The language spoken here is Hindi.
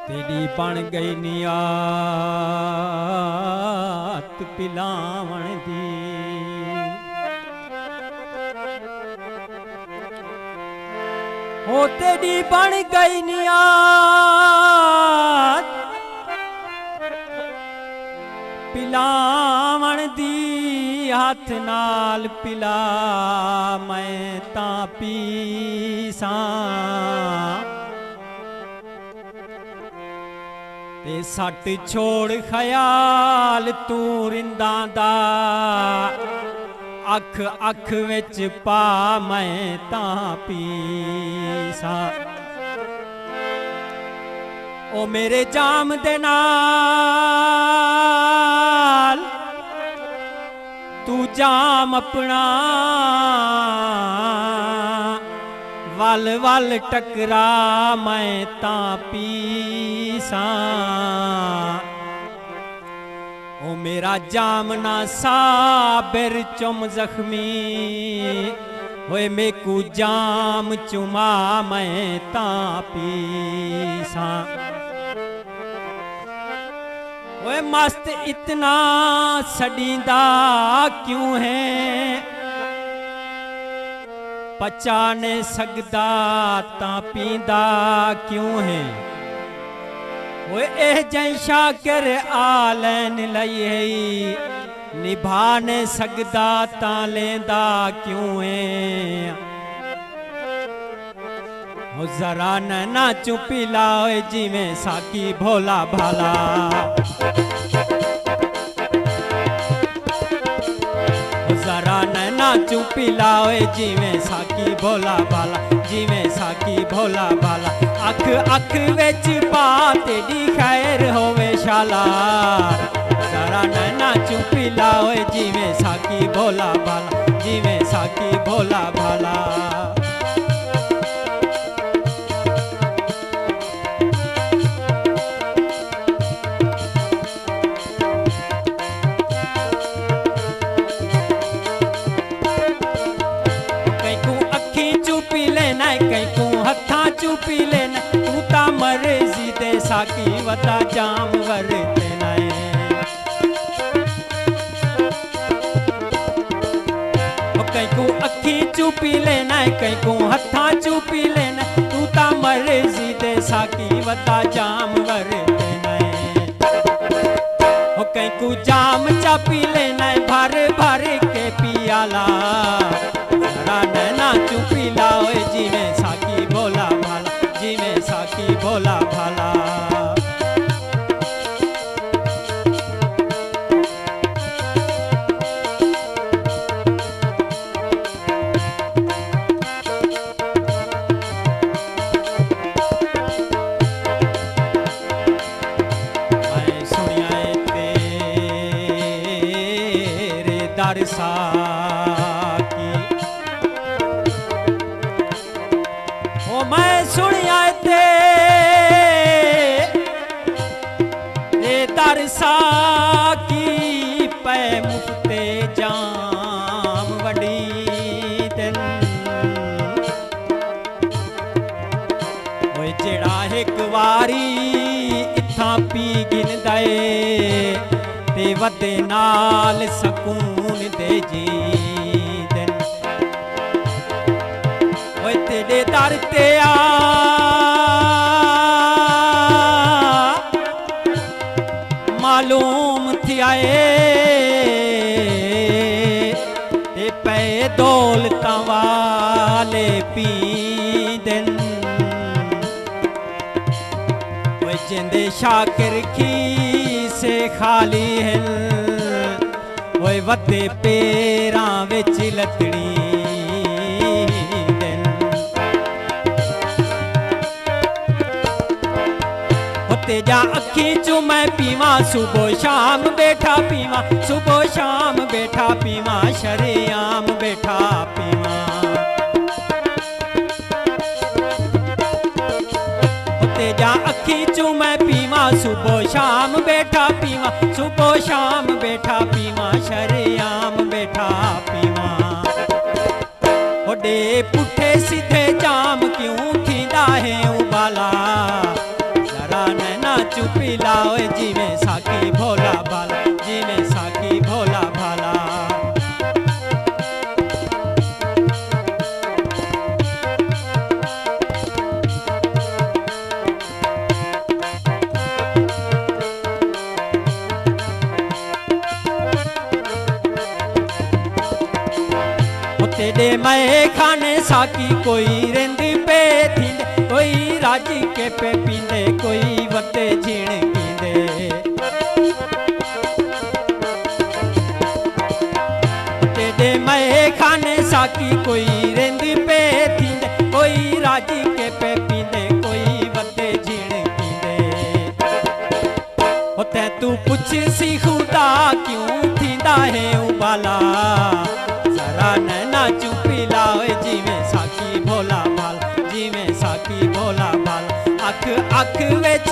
तेरी बन गई नियात पिलावण दी। हो तेरी बन गई नियात पिलावण दी। हाथ नाल पिला मैं तां पीसां ते सट छोड़ ख्याल तू रिंदां दा। अख अख विच पा मैं तां पीसां। ओ मेरे जाम दे नाल तू जाम अपना वल वल टकरा मैं तां पीसां। ओ मेरा जाम ना साबिर चुम जख्मी होए मेकू जाम चुमा मैं तां पीसां। ओए मस्त इतना सडींदा क्यों है पचा ने सकदा तां पींदा क्यों है। ओए एह जै शाकिर आलैन लई निभा ने सकदा तां लेंदा क्यों है। ओ जरा नैना चुपी लाओ जिवें साकी भोला भाला। जरा नैना चुपी लाओ जिवें साकी भोला भाला। जिवें साकी भोला भाला। अख अख विच पा तेरी खैर होवे शाला। जरा नैना चुपी लाओ जिवें साकी भोला भाला। जिवें साकी भोला भाला। चुपी लेना तू ता मर्जी दे साकी वता जाम वरते नाए। कहीं को अखी चुपी लेना कहीं को हथा चुपी लेना तू ता मर्जी दे साकी वता जाम वरते नाए। कहीं को जाम चापी लेना भर भर के पियाला। जरा नैना चुपी लाओ जिवें साकी भोला भाला। जिवें साकी भोला भाला। मैं सुनिया तेरे दर साकी। ओ मैं सुनिया तेरे दर साकी पै मुक्ते जाम वडी दिन। ओए जेड़ा एक वारी इत्थां पी गिनदा ए ते वदे नाल सकून दे जी दिन। ओए तेरे दर ते आ मालूम थी आए ते पै दौलतां वाले पी दिन। ओए जिंदे शाकिर की से खाली हैं ओए वदे पेरां विच लतड़ी दिन। तेजा अखी चू मैं पीवा सुबह शाम बैठा पीवा। सुबह शाम बैठा पीवा शरेआम बैठा पीवा। तेजा अखी चू मैं पीवा सुबह शाम बैठा पीवा। सुबह शाम बैठा पीवा शरेआम बैठा पीवा। ओडे पुठे सीधे जाम क्यों थींदा है उबाला। जरा नैना लाओ जिमें साकी भोला भाला, जिमें साकी भोला भाला। तेरे मैं खाने साकी कोई रेंद पे थींदे, कोई राजी के पे पींदे, कोई वते झीण कींदे। तेरे मैं खाने साकी कोई रेंद पे थींदे, कोई राजी के पे पींदे, कोई वते झीण कींदे। होते तू पुछ सी खुदा क्यों थींदा है उबाला, जरा नैना चुपी लाओ जिमें साकी भोला भाला, जिमें साकी भोला भाला। अख अख विच